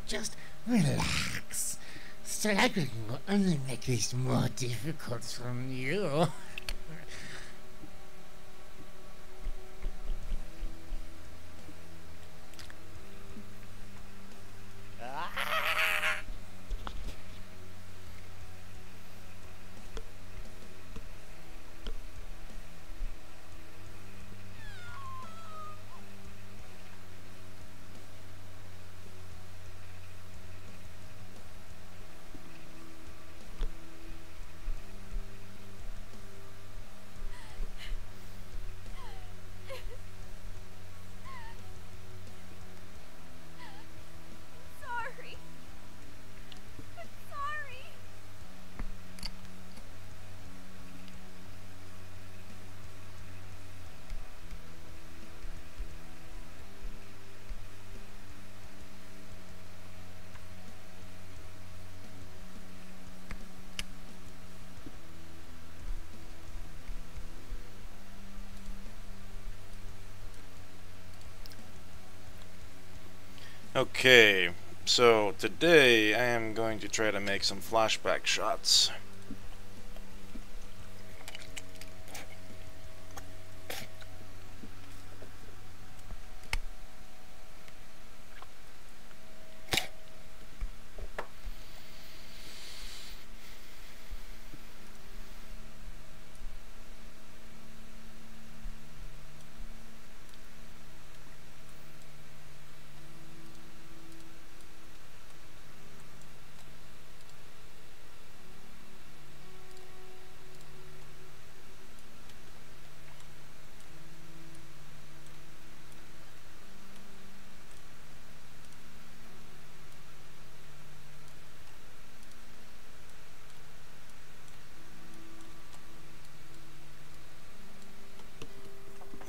Just relax. Struggling will only make this more difficult for you. Sorry. I'm sorry. Okay, so today I am going to try to make some flashback shots.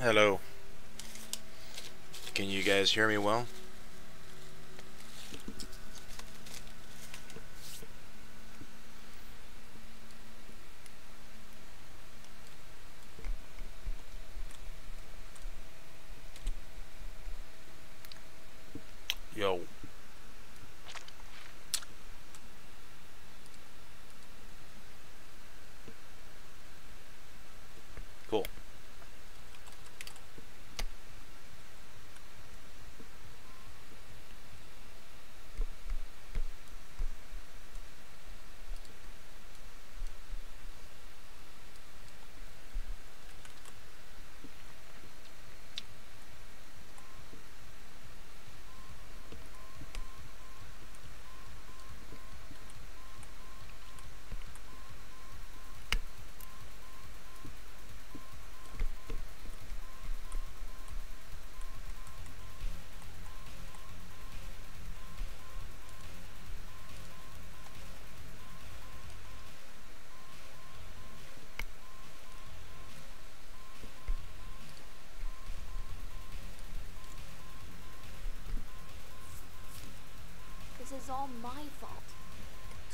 Hello. Can you guys hear me well? Yo. Cool. This is all my fault.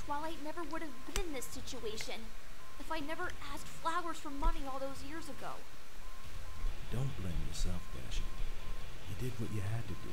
Twilight never would have been in this situation if I never asked Flowers for money all those years ago. Don't blame yourself, Dashi. You did what you had to do.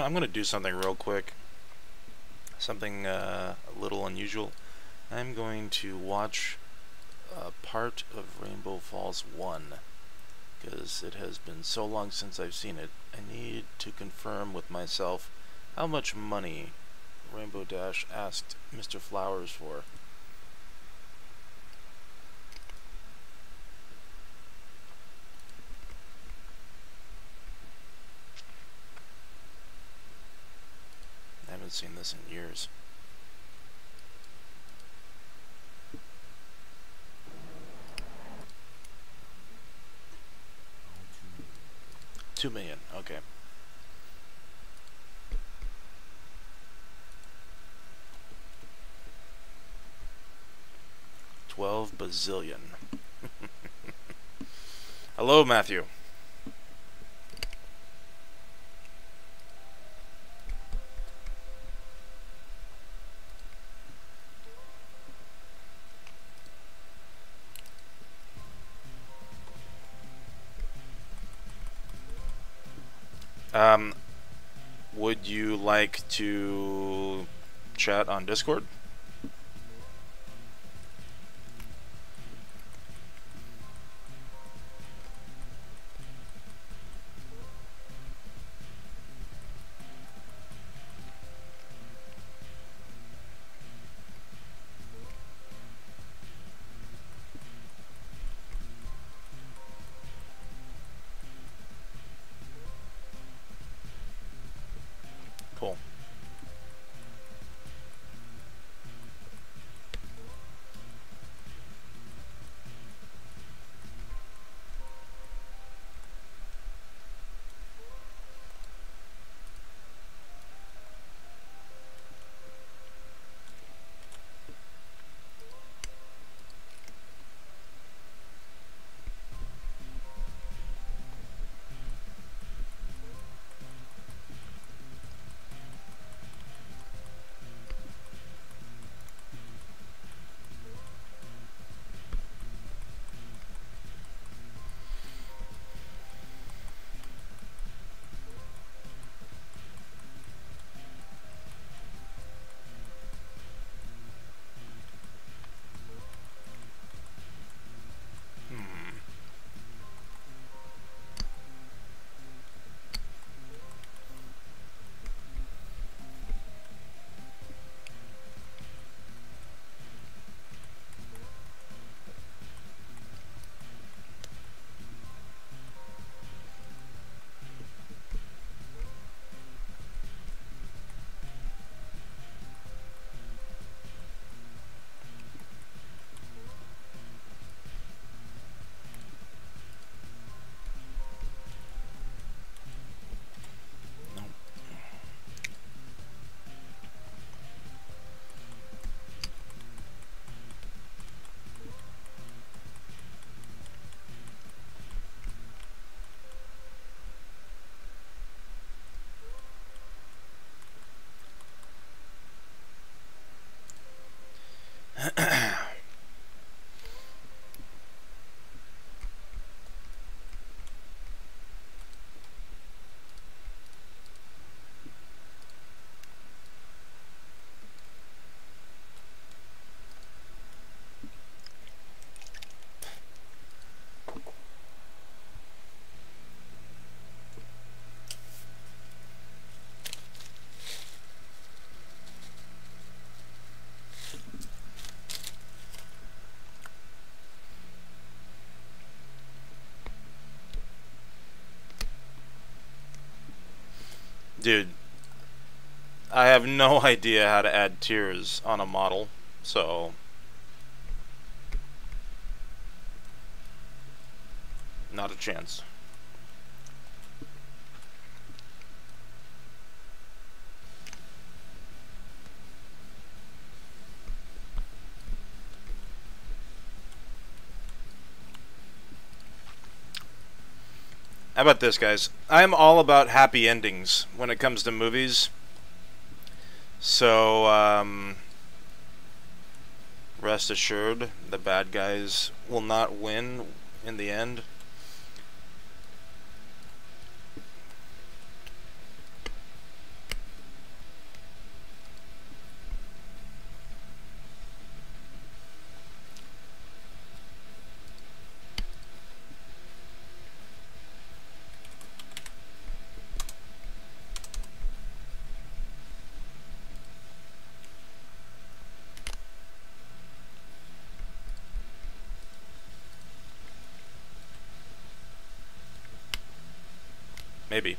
I'm gonna do something real quick. Something a little unusual. I'm going to watch part of Rainbow Falls 1 because it has been so long since I've seen it. I need to confirm with myself how much money Rainbow Dash asked Mr. Flowers for. I haven't seen this in years. $2 million, okay. $12 bazillion. Hello, Matthew. Would you like to chat on Discord? Cool. Dude, I have no idea how to add tiers on a model, so not a chance. How about this, guys? I'm all about happy endings when it comes to movies. So, rest assured, the bad guys will not win in the end. maybe.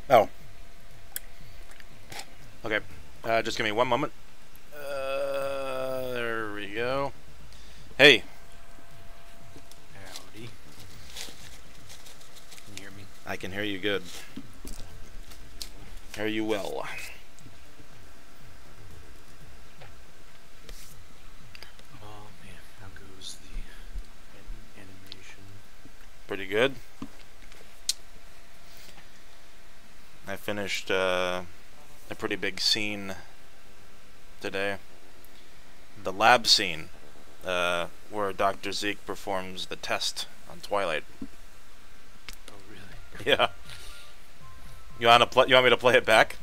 Oh. Okay. Just give me one moment. There we go. Hey. Howdy. Can you hear me? I can hear you good. Hear you well. Oh man, how goes the animation? Pretty good. I finished a pretty big scene today. The lab scene, where Dr. Zeke performs the test on Twilight. Oh really? Yeah. You want me to play it back?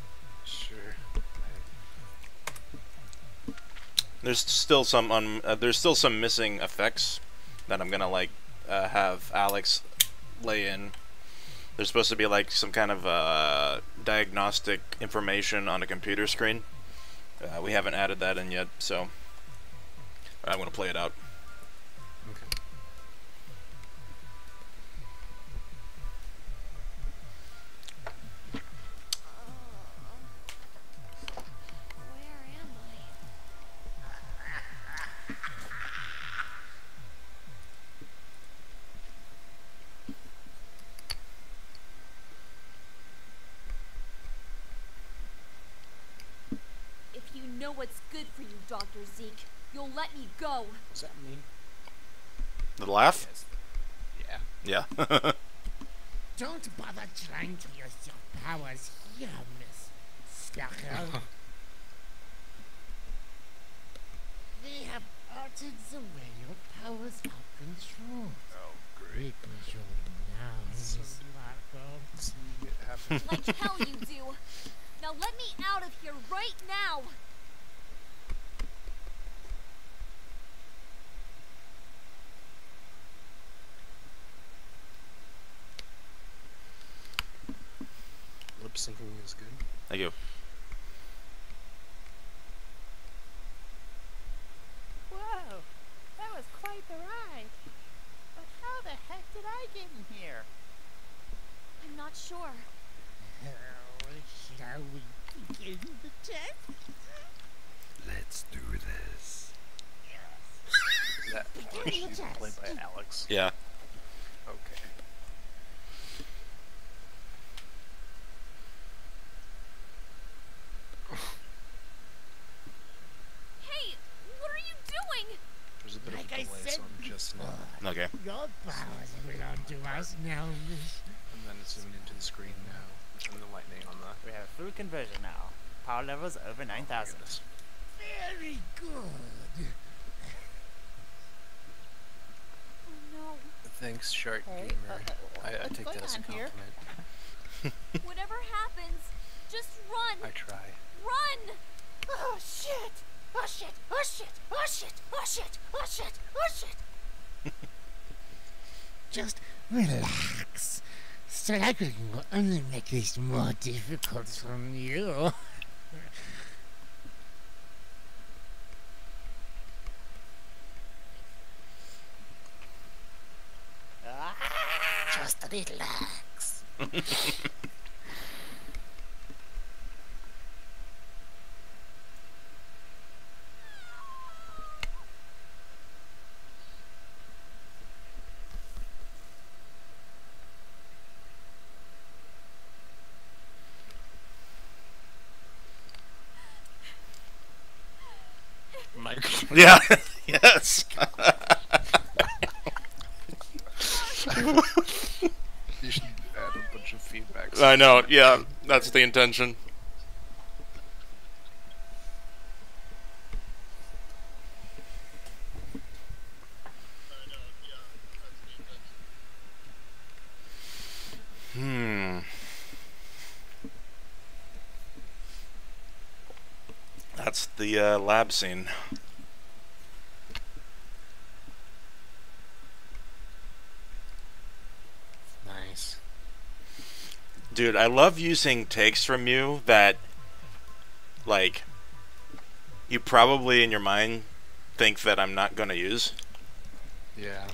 Sure. There's still some missing effects that I'm gonna like have Alex lay in. There's supposed to be like some kind of diagnostic information on a computer screen. We haven't added that in yet, so I'm gonna play it out. Okay. Where am I? If you know what's good for you, Dr. Zeke, you'll let me go. What's that mean? The laugh? Yes. Yeah. Don't bother trying to use your powers here, Miss Stachel. They have altered the way your powers are controlled. Oh, great. Because your Like hell you do. Now let me out of here right now. Lip syncing is good. Thank you. Whoa, that was quite the ride. But how the heck did I get in here? I'm not sure. Shall we begin the test? Let's do this. Is that actually played by Alex? Yeah. Okay. Hey, what are you doing? There's a bit Like of I a delay, said so I'm just now. before, Okay. your powers belong to us now, Miss. And then it's zooming into the screen now. And the lightning on the. We have full conversion now. Power levels over 9,000. Goodness. Very good. Oh no. Thanks, Shark Gamer. I take that as a compliment. Whatever happens, just run. I try. Run! Oh shit! Oh shit! Oh shit! Oh shit! Oh shit! Oh shit! Oh shit! Just relax. Struggling will only make this more difficult for you. Just relax. Mike. Yeah. Yes. You should add a bunch of feedback. I know. Yeah, that's the intention. That's the lab scene. Nice. Dude, I love using takes from you that, like, you probably in your mind think that I'm not gonna use. Yeah.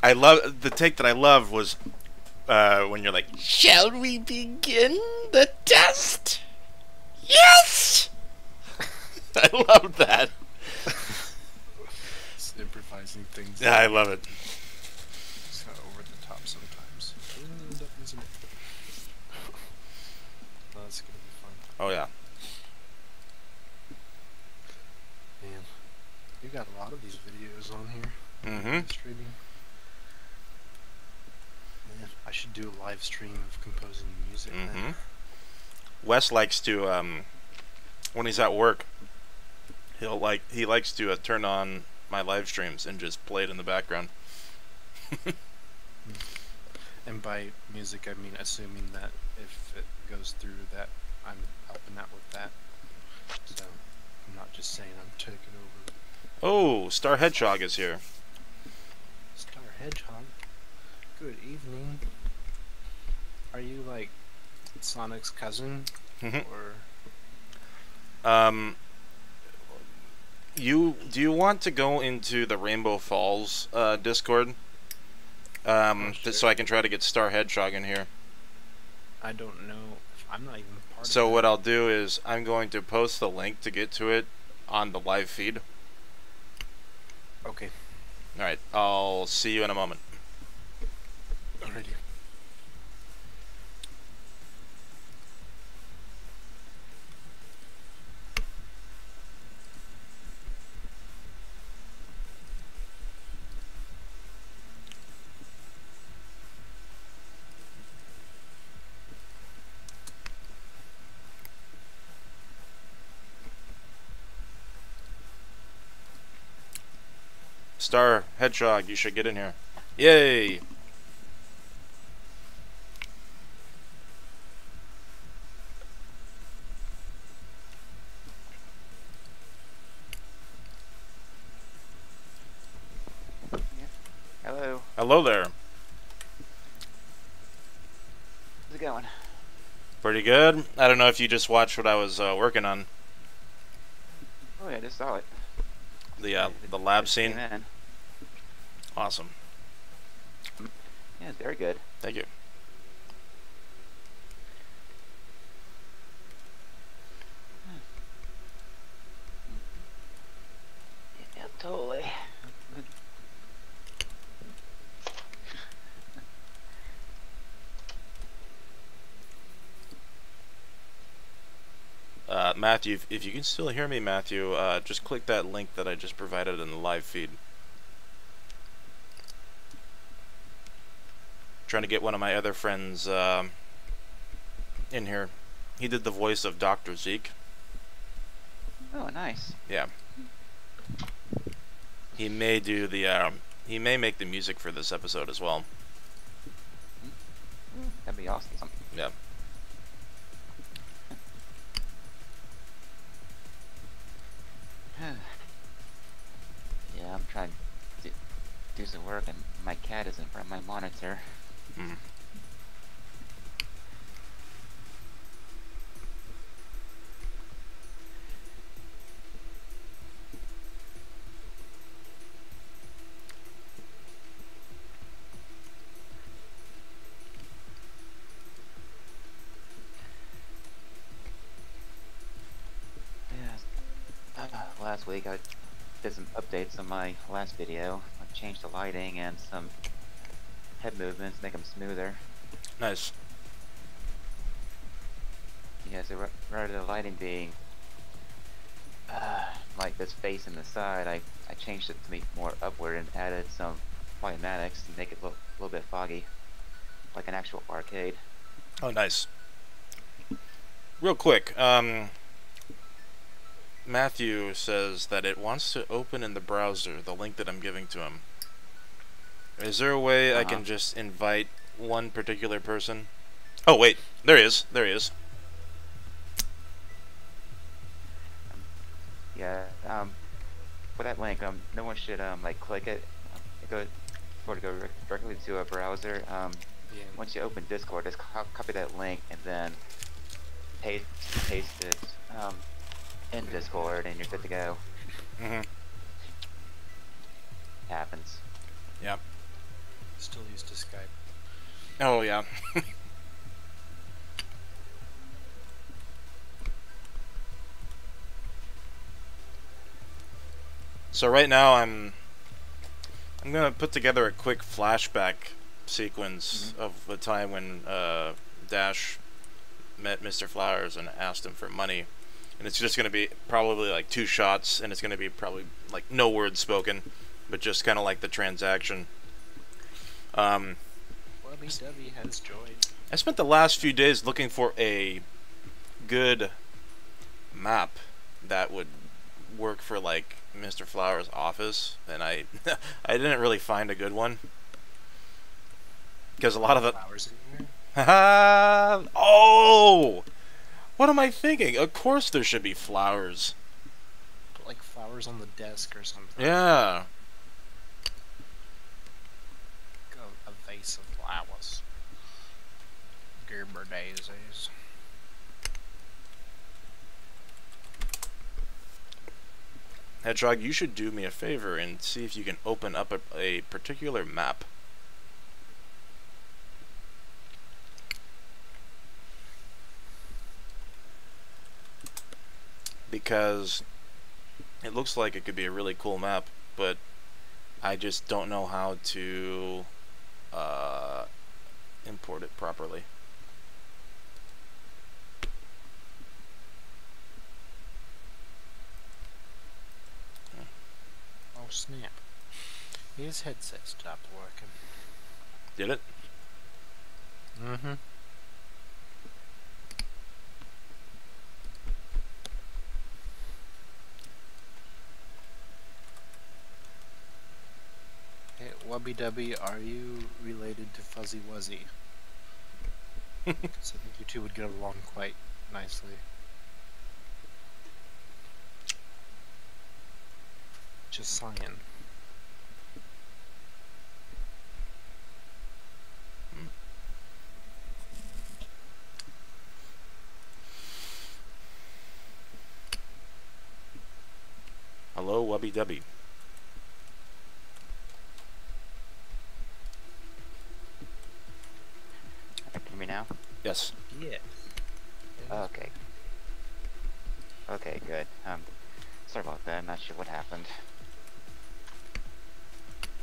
I love the take that I loved was when you're like, "Shall we begin the test?" Yes. I love that. Just improvising things. Yeah, I love it. It's kind of over the top sometimes. End up using it. Oh, that's gonna be fun. Oh yeah. Man, you got a lot of these videos on here. Mm-hmm. Streaming. Man, I should do a live stream of composing music. Mm-hmm. Then. Wes likes to when he's at work, he likes to turn on my live streams and just play it in the background. And by music, I mean assuming that if it goes through that, I'm helping out with that. So I'm not just saying I'm taking over. Oh, Star Hedgehog is here. Star Hedgehog. Good evening. Are you like Sonic's cousin, Mhm. or Do you want to go into the Rainbow Falls Discord? Sure. So I can try to get Star Hedgehog in here. I don't know. I'm not even part of So it. what I'll do is I'm going to post the link to get to it on the live feed. Okay. Alright, I'll see you in a moment. Alrighty. Star Hedgehog, you should get in here. Yay! Hello there. How's it going? Pretty good. I don't know if you just watched what I was working on. Oh yeah, I just saw it. The lab Just scene. came in. Awesome. Yeah, it's very good. Thank you. Yeah, totally. Matthew, if you can still hear me, Matthew, just click that link that I just provided in the live feed. Trying to get one of my other friends in here. He did the voice of Dr. Zeke. Oh, nice. Yeah. He may do the he may make the music for this episode as well. That'd be awesome. Yeah. Yeah, I'm trying to do some work and my cat is in front of my monitor. Mm. Last week I did some updates on my last video. I changed the lighting and some head movements, make them smoother. Nice. Yeah, so rather than the lighting being like this face in the side, I changed it to be more upward and added some polymatics to make it look a little bit foggy, like an actual arcade. Oh, nice. Real quick, Matthew says that it wants to open in the browser, the link that I'm giving to him. Is there a way I can just invite one particular person? Oh, wait. There he is. There he is. Yeah, for that link, no one should like click it. Go directly to a browser. Yeah. Once you open Discord, just copy that link and then paste it in Discord, and you're good to go. Mm-hmm. Happens. Yep. Still used to Skype. Oh, yeah. So right now I'm gonna put together a quick flashback sequence of the time when Dash met Mr. Flowers and asked him for money, and it's just gonna be probably like 2 shots, and it's gonna be probably like no words spoken, but just kind of like the transaction. Wubby Dubby has joined. I spent the last few days looking for a good map that would work for like Mr. Flowers' office, and I I didn't really find a good one because a lot of it. Flowers in here? Oh, what am I thinking? Of course there should be flowers. Put like flowers on the desk or something. Yeah. Go a vase of flowers. Gerber daisies. Hedgehog, you should do me a favor and see if you can open up a particular map. Because it looks like it could be a really cool map, but I just don't know how to import it properly. Oh snap. His headset stopped working. Did it? Mm-hmm. Hey, Wubby Dubby, are you related to Fuzzy Wuzzy? Because I think you two would get along quite nicely. Just saying. Hello, Wubby Dubby. Can you hear me now? Yes. Yeah. Okay. Okay, good. Sorry about that. I'm not sure what happened.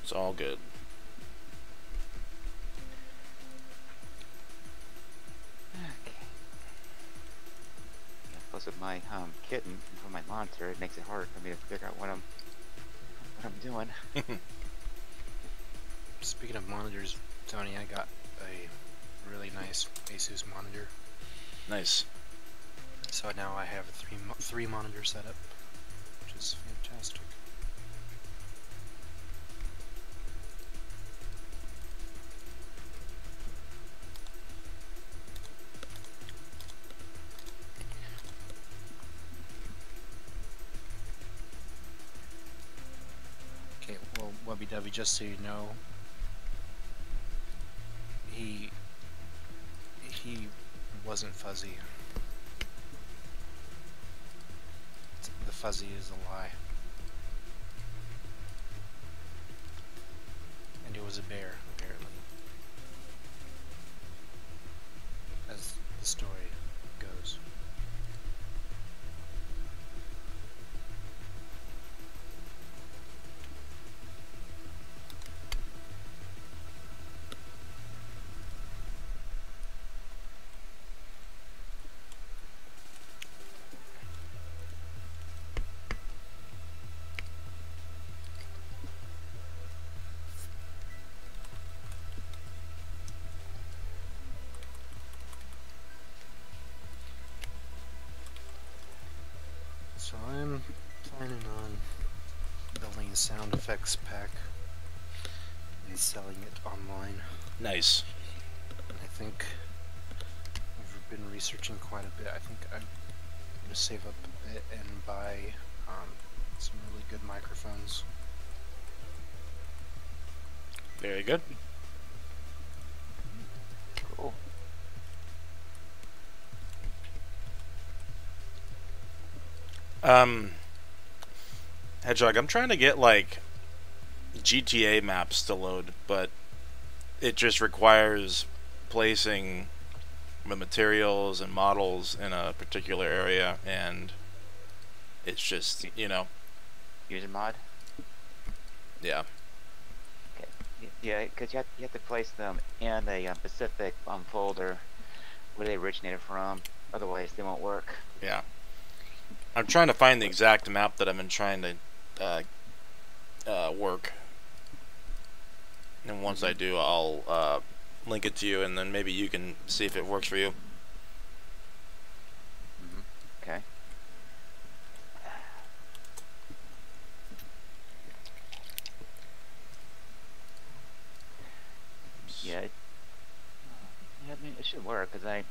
It's all good. Okay. Yeah, plus with my kitten in front of my monitor, it makes it hard for me to figure out what I'm doing. Speaking of monitors, Tony, I got a really nice Asus monitor. Nice. So now I have three monitor setup, which is fantastic. Okay, well, Wubby Dubby, just so you know, he wasn't fuzzy. The fuzzy is a lie. And it was a bear, apparently. As the story goes. So I'm planning on building a sound effects pack and selling it online. Nice. I think I've been researching quite a bit. I think I'm going to save up a bit and buy some really good microphones. Very good. Cool. Hedgehog, I'm trying to get like GTA maps to load, but it just requires placing the materials and models in a particular area, and it's just, you know, User mod? yeah. Okay. Yeah, because you have to place them in a specific folder where they originated from. Otherwise, they won't work. Yeah. I'm trying to find the exact map that I've been trying to work. And once I do, I'll link it to you, and then maybe you can see if it works for you. Okay. Yeah. Yeah, I mean, it should work because I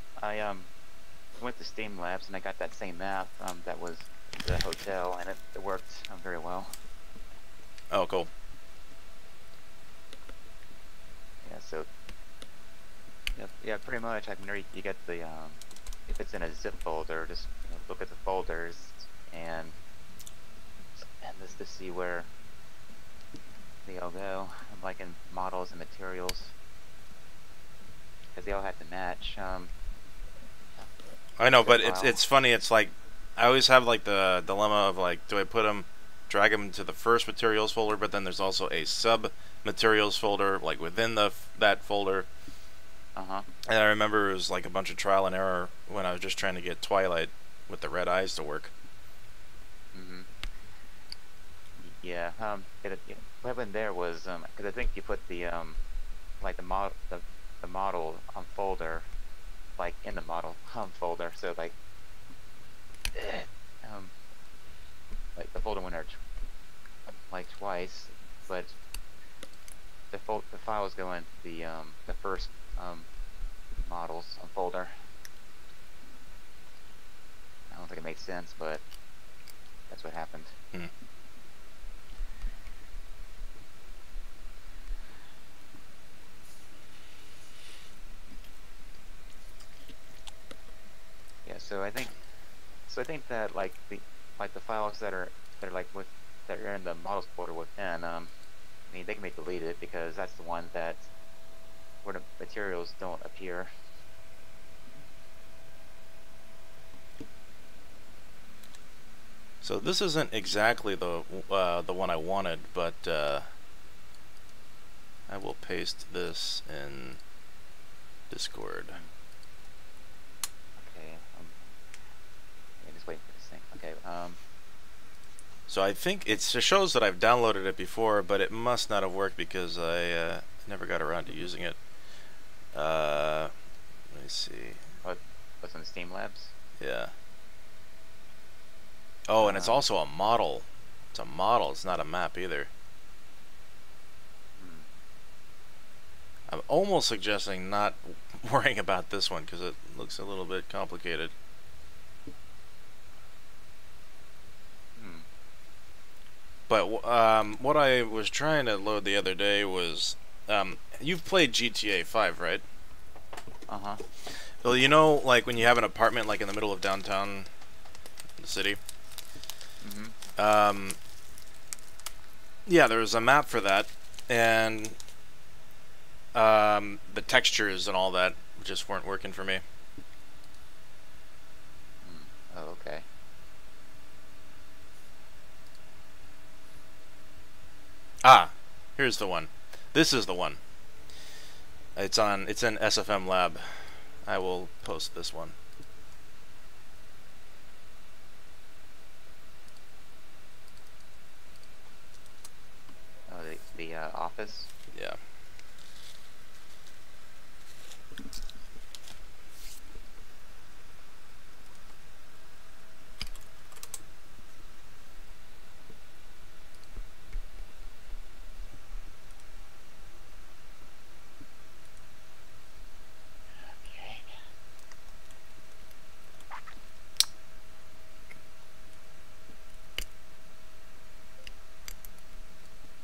went to Steam Labs and I got that same map that was the hotel, and it worked very well. Oh, cool. Yeah, so yeah, pretty much. I mean, you get the if it's in a zip folder, just look at the folders and this to see where they all go, like in models and materials, because they all have to match. I know, zip but file. it's funny. It's like I always have like the dilemma of like, do I put them, drag them to the first materials folder, but then there's also a sub materials folder like within that folder. And I remember it was like a bunch of trial and error when I was just trying to get Twilight with the red eyes to work. Yeah. What happened there was because I think you put the like the model folder like in the model folder, so like the folder went there like twice, but the files go in the first models folder. I don't think it makes sense, but that's what happened. Yeah, so I think that like the files that are like that are in the models folder within, I mean, they can be deleted because that's the one that where the materials don't appear. So this isn't exactly the one I wanted, but I will paste this in Discord. Okay, I'm just waiting for this thing. Okay, So I think it shows that I've downloaded it before, but it must not have worked because I never got around to using it. Let me see. what's on the Steam Labs? Yeah. Oh, and it's also a model. It's a model. It's not a map either. I'm almost suggesting not worrying about this one because it looks a little bit complicated. But what I was trying to load the other day was, you've played GTA 5, right? Uh-huh. Well, you know, like when you have an apartment like in the middle of downtown the city. Yeah, there's a map for that, and the textures and all that just weren't working for me. Oh, okay. Ah, here's the one. This is the one. It's in SFM Lab. I will post this one. Oh, the office. Yeah.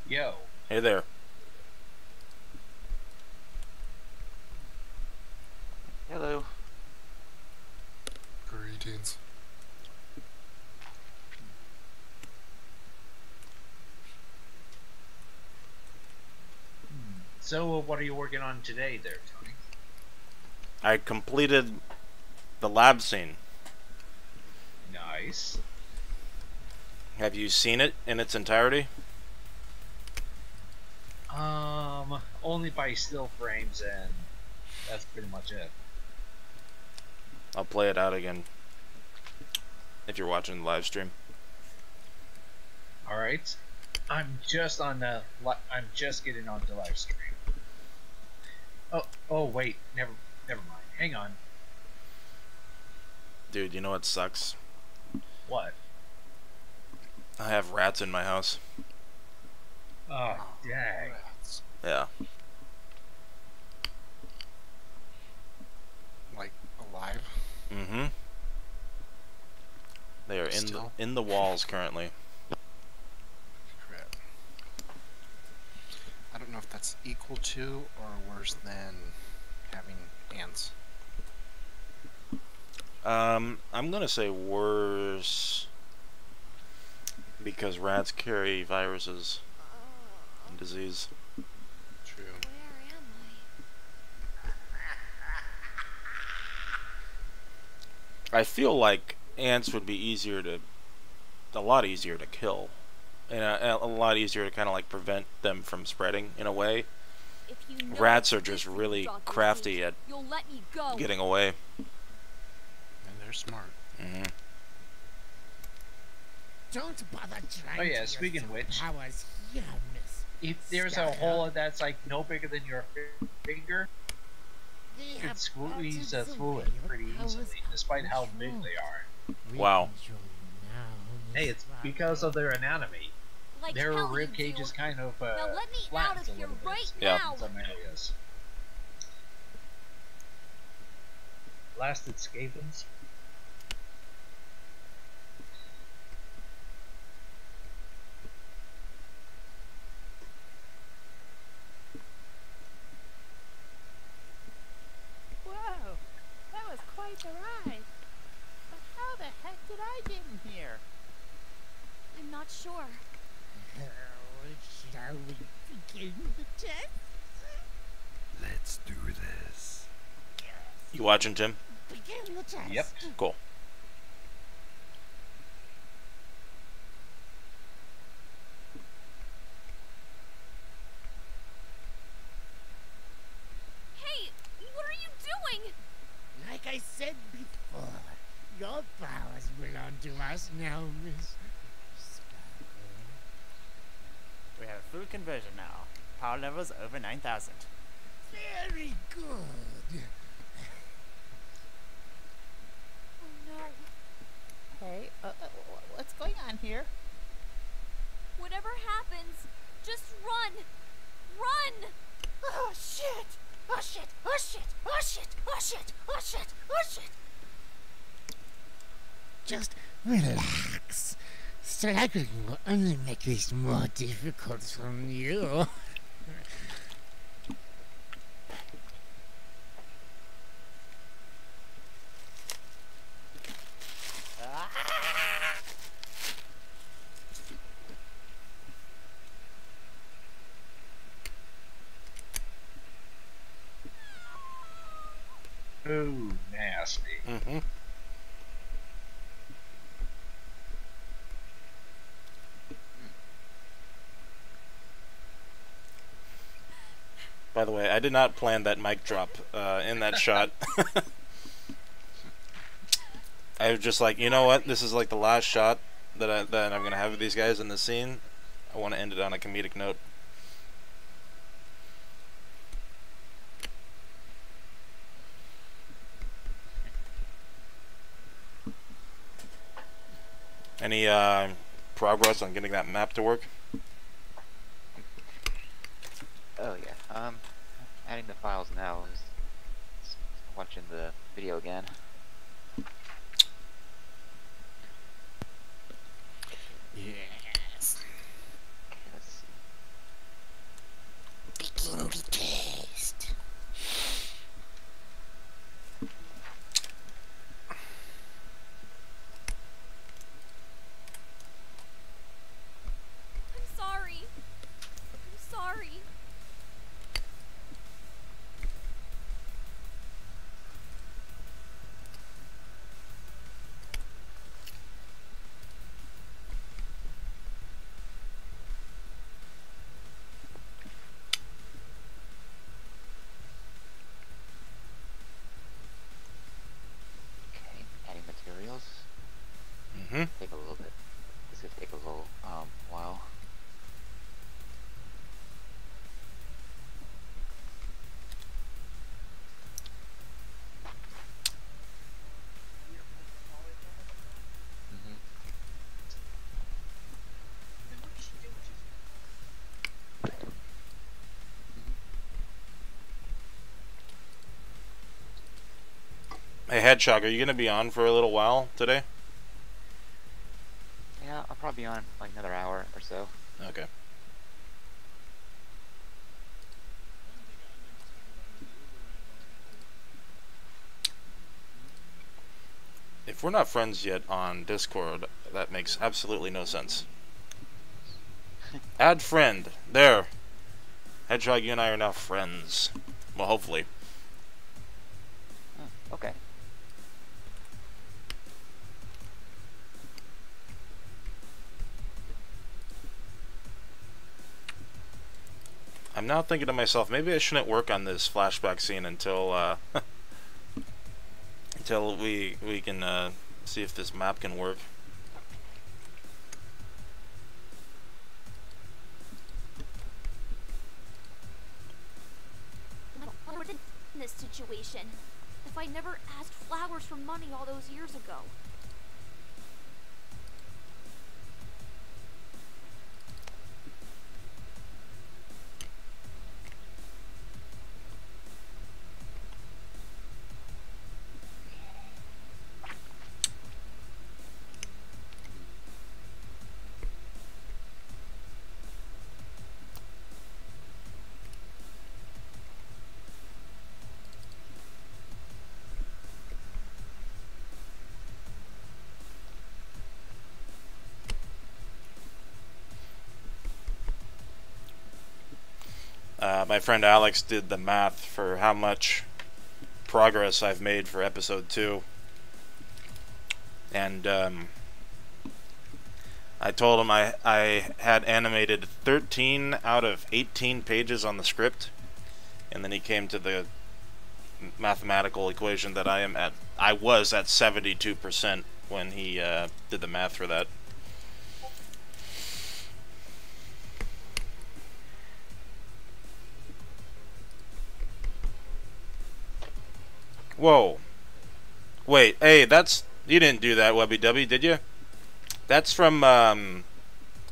Yo. Hey there. Hello. Greetings. So, what are you working on today there, Tony? I completed the lab scene. Nice. Have you seen it in its entirety? Only by still frames, and that's pretty much it. I'll play it out again if you're watching the live stream. All right. I'm just getting on the live stream. Oh, wait. Never mind. Hang on. Dude, you know what sucks? What? I have rats in my house. Oh, dang. Yeah. Like alive? Mm-hmm. They are in the walls currently. Crap. I don't know if that's equal to or worse than having ants. I'm gonna say worse because rats carry viruses and disease. True. Where am I feel like ants would be a lot easier to kill, and a lot easier to kind of like prevent them from spreading in a way. I? If you know Rats are it's just this really drop your crafty feet, at you'll let me go. getting away. And they're smart. Mm-hmm. Don't bother trying Oh yeah, to speaking use of which, powers here, miss. if there's a hole that's like no bigger than your finger, you can squeeze through it pretty easily, despite how big they are. Wow. Hey, it's because of their anatomy. Like Their hell rib you cage do. is kind of Now let me out flattens of a here little bit right Yeah. now. in some areas. Blasted scapins. Whoa, that was quite the ride. But how the heck did I get in here? I'm not sure. Shall we begin the test? Let's do this. You watching, Tim? Begin the test. Yep. Cool. Hey, what are you doing? Like I said before, your powers belong to us now, Miss Sparkle. We have full conversion now. Power levels over 9,000. Very good. Oh no. Hey, what's going on here? Whatever happens, just run! Run! Oh shit! Oh shit! Oh shit! Oh shit! Oh shit! Oh shit! Oh shit! Just relax. Sparkle will only make this more difficult for you. Ooh, nasty. Mm-hmm. By the way, I did not plan that mic drop in that shot. I was just like, you know what? This is like the last shot that I'm gonna have of these guys in the scene. I want to end it on a comedic note. Any progress on getting that map to work? Oh yeah. Adding the files now is watching the video again. Yes. Okay, let's see. Begin the test. I'm sorry. I'm sorry. Okay, adding materials. Mm-hmm. Take a little bit. This could take a little while. Mm-hmm. Hey, Hedgehog, are you gonna be on for a little while today? Yeah, I'll probably be on like another hour or so. Okay. If we're not friends yet on Discord, that makes absolutely no sense. Add friend. There. Hedgehog, you and I are now friends. Well, hopefully. Oh, okay. I'm now thinking to myself, maybe I shouldn't work on this flashback scene until until we can see if this map can work. I would in this situation if I never asked Flowers for money all those years ago. my friend Alex did the math for how much progress I've made for episode 2. And I told him I had animated 13 out of 18 pages on the script, and then he came to the mathematical equation that I was at 72% when he did the math for that. Whoa. Wait, hey, you didn't do that, Webby W, did you? That's from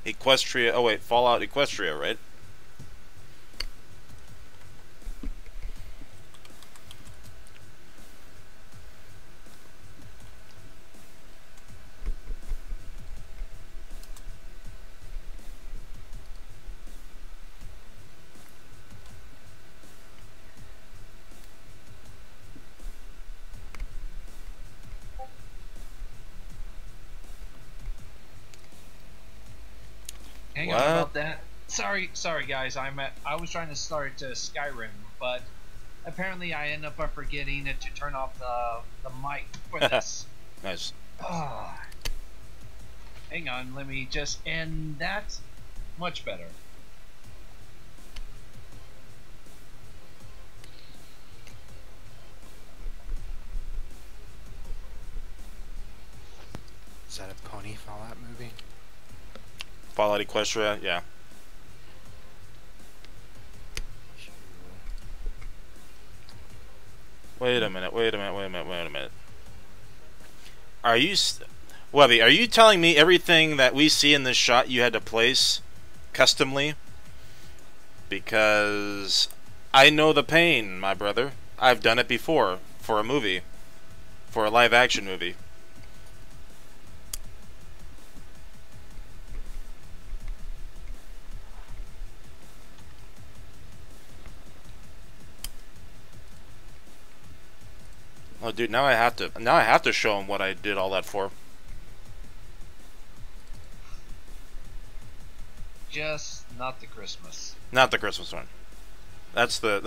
Equestria. Oh wait, Fallout Equestria, right? Hang What? on about that. Sorry guys. I was trying to start Skyrim, but apparently I end up forgetting to turn off the mic for this. Nice. Hang on, let me just end that. Much better. Is that a pony Fallout movie? Fallout Equestria, yeah. Wait a minute. Webby, are you telling me everything that we see in this shot you had to place customly? Because I know the pain, my brother. I've done it before for a movie, for a live action movie. Oh, dude, now I have to show him what I did all that for. Just not the Christmas. Not the Christmas one. That's the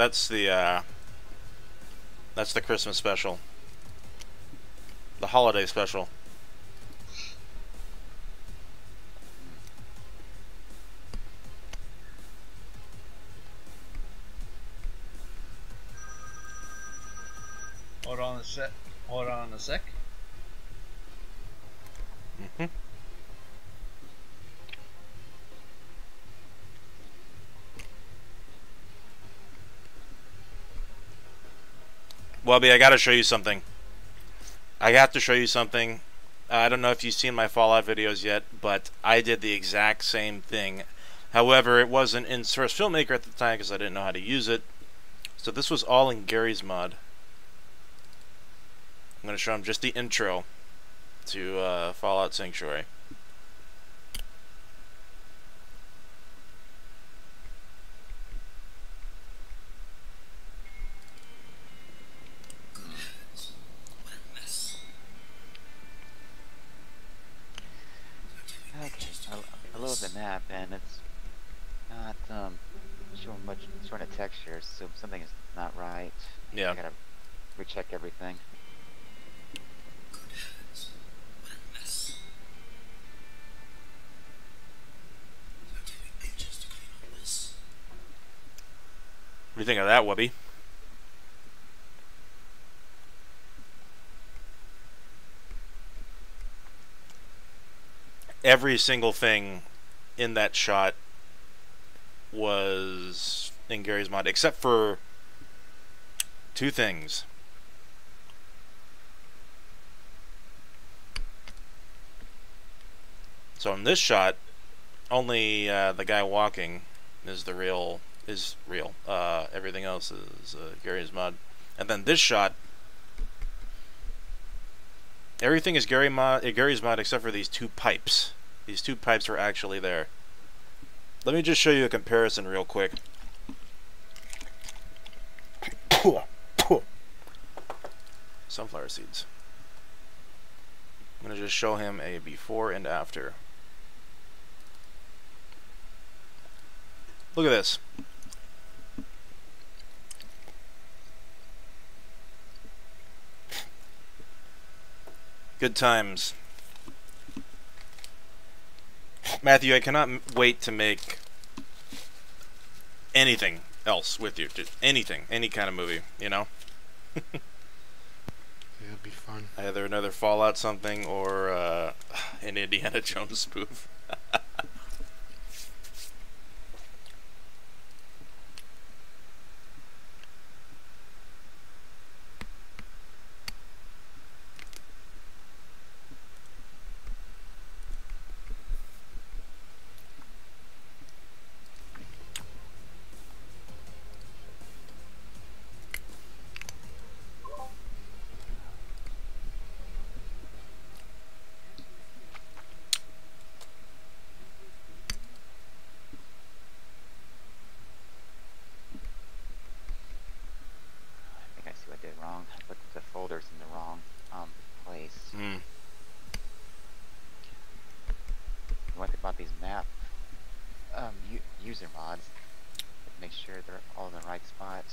Christmas special. The holiday special. Hold on a sec. Mm-hmm. Wubby, I gotta show you something. I have to show you something. I don't know if you've seen my Fallout videos yet, but I did the exact same thing. However, it wasn't in Source Filmmaker at the time because I didn't know how to use it. So this was all in Gary's mod. I'm going to show him just the intro to Fallout Sanctuary. Okay, I load the map and it's not showing a texture, so something is not right. Yeah. I gotta recheck everything. What do you think of that, Wubby? Every single thing in that shot was in Gary's mod, except for two things. So in this shot, only the guy walking is real. Everything else is Gary's mod. And then this shot, everything is Gary's mod except for these two pipes. These two pipes are actually there. Let me just show you a comparison real quick. Sunflower seeds. I'm going to just show him a before and after. Look at this. Good times. Matthew, I cannot wait to make anything else with you. Just anything. Any kind of movie, you know? Yeah, it'd be fun. Either another Fallout something or an Indiana Jones spoof. I think I see what I did wrong. I put the folders in the wrong place. One thing about these map user mods, make sure they're all in the right spot.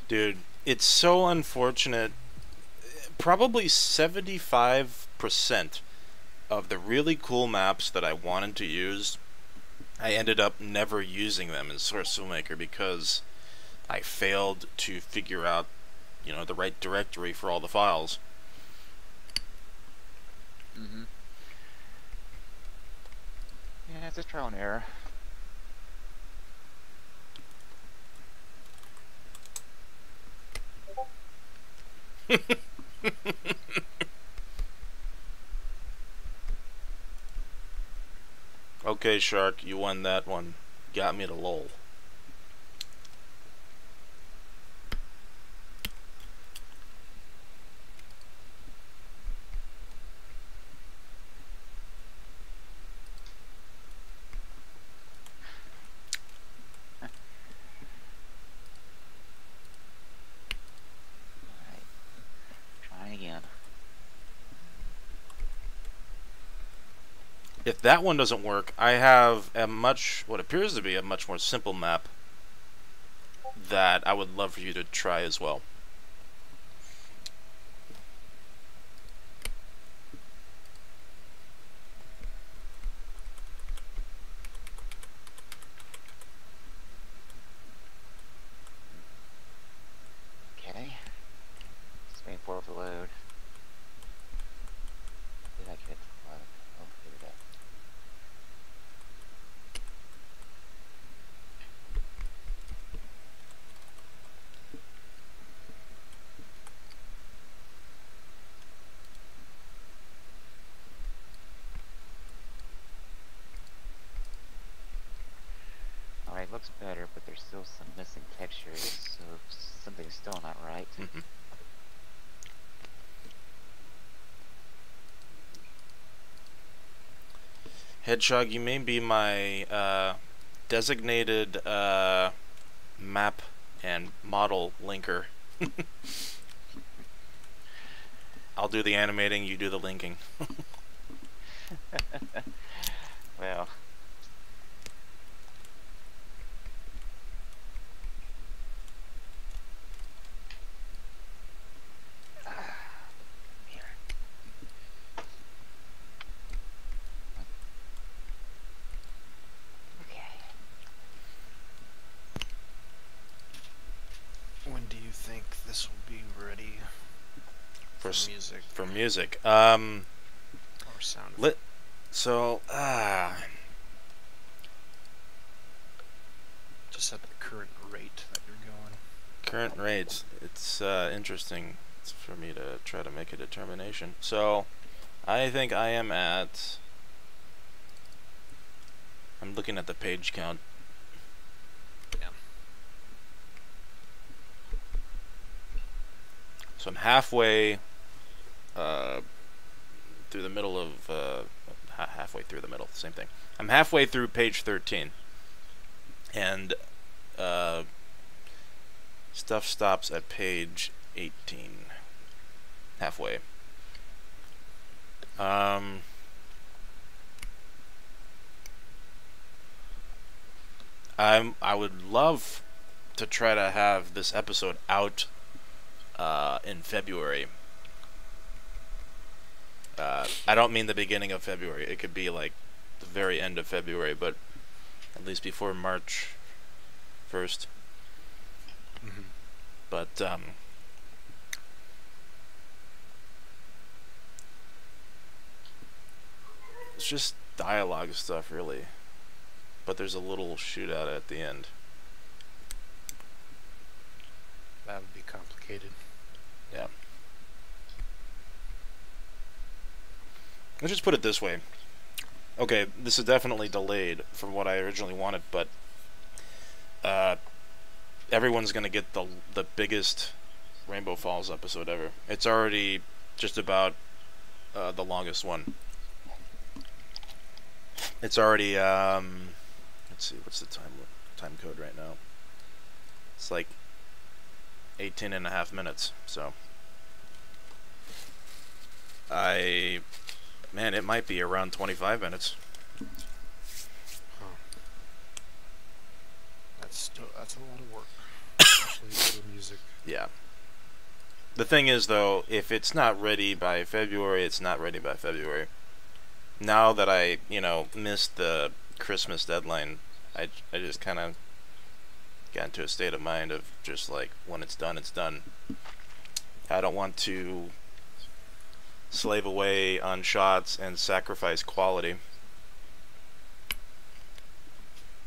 Dude, it's so unfortunate. Probably 75% of the really cool maps that I wanted to use, I ended up never using them in Source Filmmaker because I failed to figure out, you know, the right directory for all the files. Mm-hmm. Yeah, it's just trial and error. Okay, Shark, you won that one. Got me to lol. Alright. Trying again. If that one doesn't work, I have what appears to be a much more simple map that I would love for you to try as well. Okay. Just waiting for it to load. Did I get it to load? Oh, here we go. Alright, looks better, but there's still some missing textures, so something's still not right. Hedgehog, you may be my designated map and model linker. I'll do the animating, you do the linking. Well. Here. Okay. When do you think this will be ready for music? For music. Or sound. So, just at the current rate that you're going. current rates. It's interesting for me to try to make a determination. So, I think I am at... I'm looking at the page count. Yeah. So I'm halfway through the middle of... halfway through the middle, same thing. I'm halfway through page 13. And stuff stops at page 18. Halfway. I would love to try to have this episode out in February. I don't mean the beginning of February. It could be like the very end of February, but at least before March 1st. Mm-hmm. But it's just dialogue stuff, really. But there's a little shootout at the end. That would be complicated. Yeah. Let's just put it this way. Okay, this is definitely delayed from what I originally wanted, but everyone's gonna get the biggest Rainbow Falls episode ever. It's already just about the longest one. It's already let's see, what's the time code right now? It's like 18.5 minutes. So man, it might be around 25 minutes. Huh. That's a lot of work. Especially for music. Yeah. The thing is, though, if it's not ready by February, it's not ready by February. Now that I, missed the Christmas deadline, I just kind of got into a state of mind of just like, when it's done, it's done. I don't want to slave away on shots and sacrifice quality.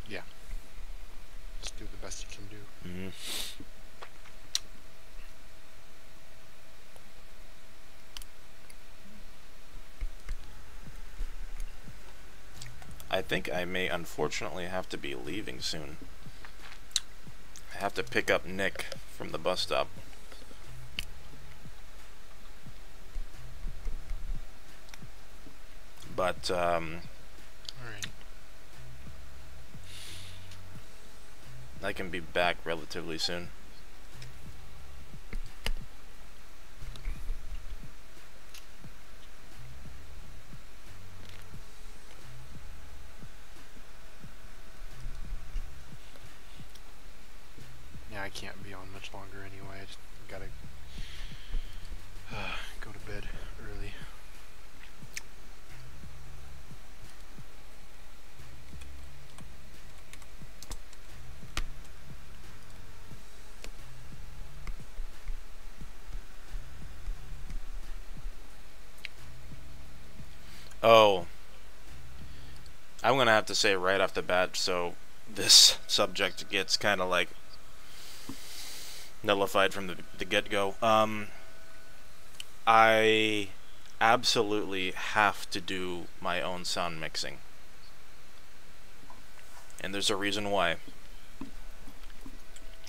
Yeah. Just do the best you can do. Mm-hmm. I think I may unfortunately have to be leaving soon. I have to pick up Nick from the bus stop. But Alright. I can be back relatively soon. Yeah, I can't be on much longer anyway. I just gotta go to bed early. Oh, I'm gonna have to say right off the bat, so this subject gets kind of like nullified from the get-go. I absolutely have to do my own sound mixing, and there's a reason why.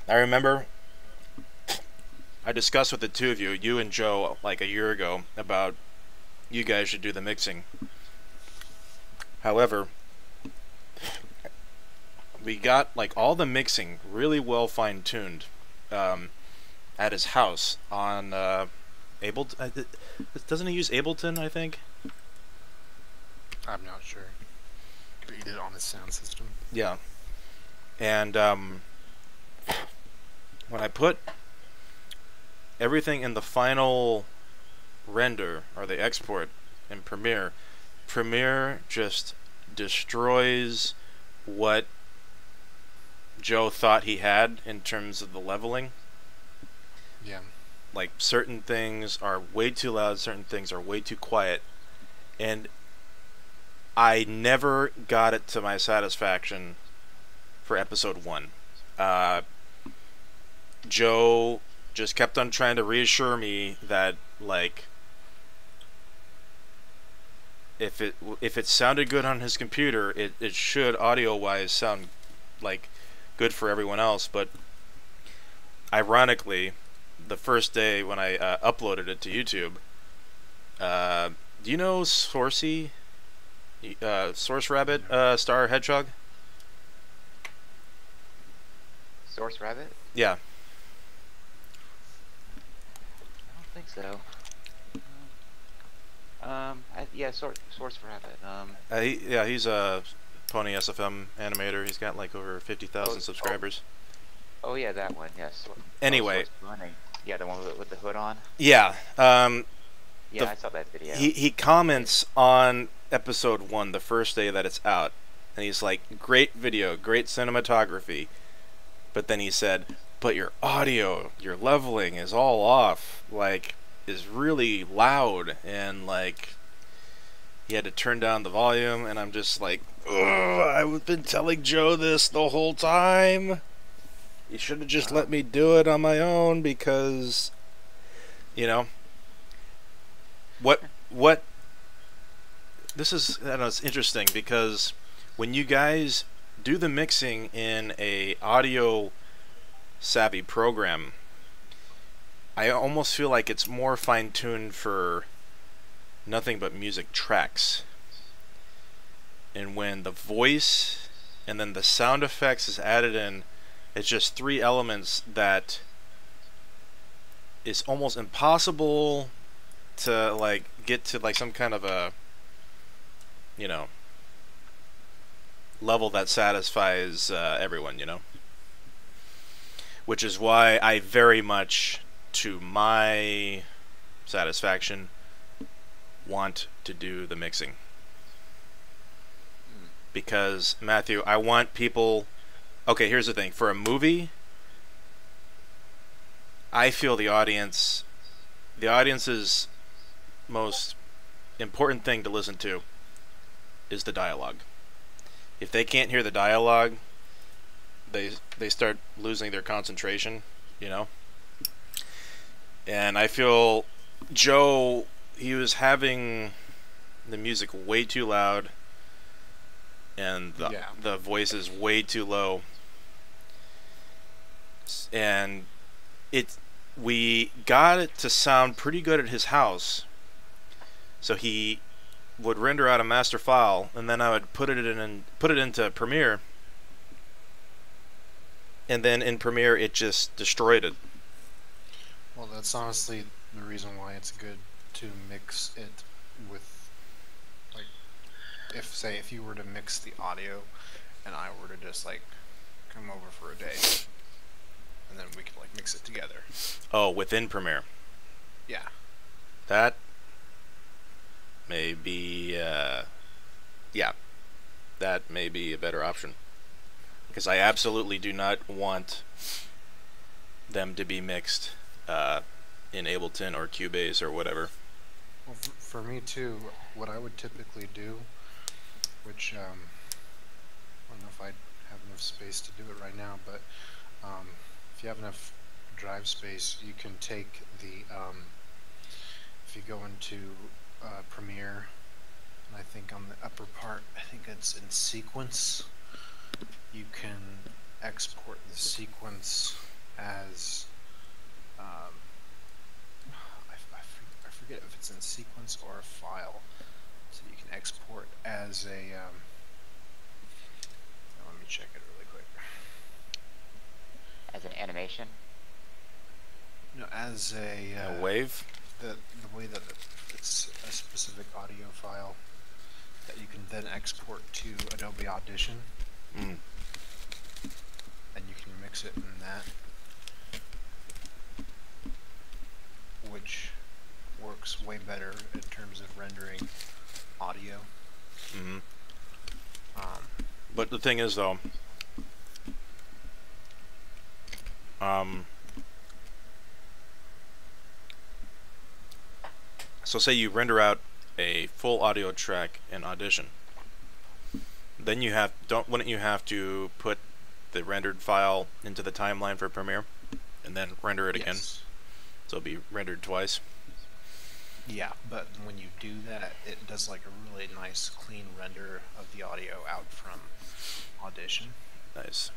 I remember I discussed with the two of you, you and Joe, like a year ago, about you guys should do the mixing. However, we got like all the mixing really well fine-tuned at his house on Ableton. Doesn't he use Ableton, I think? I'm not sure. But he did it on his sound system. Yeah. And when I put everything in the final render or the export in Premiere just destroys what Joe thought he had in terms of the leveling. Yeah. Like, certain things are way too loud, certain things are way too quiet, and I never got it to my satisfaction for episode 1. Joe just kept on trying to reassure me that, like, if it sounded good on his computer, it should audio-wise sound like good for everyone else. But ironically, the first day when I uploaded it to YouTube, do you know Sourcey, Source Rabbit, Star Hedgehog? Source Rabbit? Yeah. I don't think so. Yeah, Source Rabbit. He's a Pony SFM animator. He's got like over 50,000 subscribers. Oh yeah, that one. Yes. Anyway. Yeah, the one with the hood on. Yeah. Yeah, I saw that video. He comments on episode 1 the first day that it's out, and he's like, great video, great cinematography, but then he said, but your audio, your leveling is all off, like, is really loud, and like he had to turn down the volume, and I'm just like, ugh, I've been telling Joe this the whole time. You should have just let me do it on my own, because, you know, what this is, I don't know, it's interesting, because when you guys do the mixing in a audio savvy program, I almost feel like it's more fine-tuned for nothing but music tracks. And when the voice and then the sound effects is added in, it's just 3 elements that is almost impossible to like get to like some kind of a, you know, level that satisfies everyone, you know? Which is why I very much, to my satisfaction, want to do the mixing. Because, Matthew, I want people... Okay, here's the thing. For a movie, I feel the audience's most important thing to listen to is the dialogue. If they can't hear the dialogue, they start losing their concentration, you know? And I feel Joe, he was having the music way too loud and the voices way too low. And we got it to sound pretty good at his house. So he would render out a master file, and then I would put it into Premiere. And then in Premiere, it just destroyed it. Well, that's honestly the reason why it's good to mix it with, like, if you were to mix the audio, and I were to just like come over for a day, and then we could like mix it together. Oh, within Premiere. Yeah. That may be, yeah, that may be a better option. Because I absolutely do not want them to be mixed in Ableton or Cubase or whatever. Well, for me too, what I would typically do, which I don't know if I have enough space to do it right now, but if you have enough drive space, you can take the, if you go into Premiere, and I think on the upper part, I think it's in sequence, you can export the sequence as, I forget if it's in sequence or a file, so you can export as a, let me check it really quick. As an animation? No, as a wave? The way that it's a specific audio file that you can then export to Adobe Audition. Mm. And you can mix it in that, which works way better in terms of rendering audio. Mm-hmm. But the thing is, though, so say you render out a full audio track in Audition, then wouldn't you have to put the rendered file into the timeline for Premiere and then render it again? So it'll be rendered twice. Yeah, but when you do that, it does like a really nice clean render of the audio out from Audition. Nice.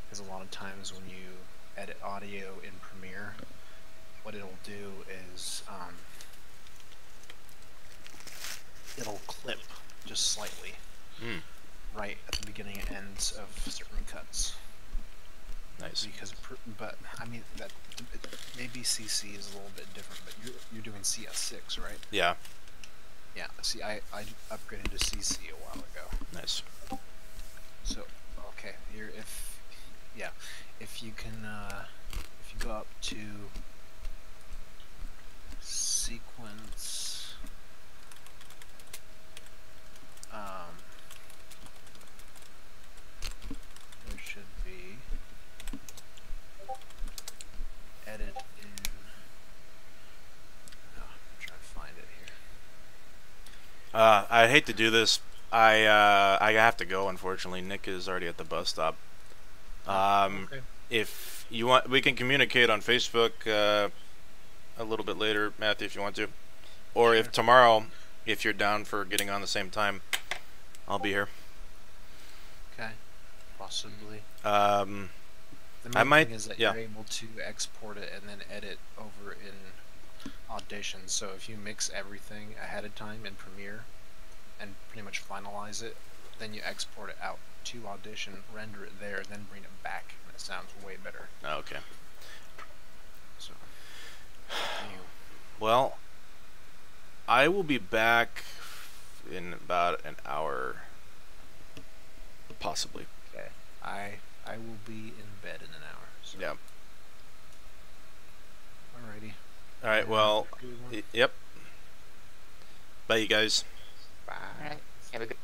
Because a lot of times when you edit audio in Premiere, what it'll do is it'll clip just slightly right at the beginning and ends of certain cuts. Nice. Because, but I mean that maybe CC is a little bit different, but you're doing CS6, right? Yeah. Yeah. See, I upgraded to CC a while ago. Nice. So okay, if you can if you go up to sequence, I hate to do this. I have to go. Unfortunately, Nick is already at the bus stop. Okay. If you want, we can communicate on Facebook a little bit later, Matthew, if you want to, or if tomorrow, if you're down for getting on the same time, I'll be here. Okay. Possibly. The The main thing is that yeah. you're able to export it and then edit over in Audition. So if you mix everything ahead of time in Premiere and pretty much finalize it, then you export it out to Audition, render it there, then bring it back, and it sounds way better. Okay. So, well, I will be back in about an hour, possibly. okay. I will be in bed in an hour. So. Yeah. Alrighty. All right. Well. Yep. Bye, you guys. Bye. Alright. Have a good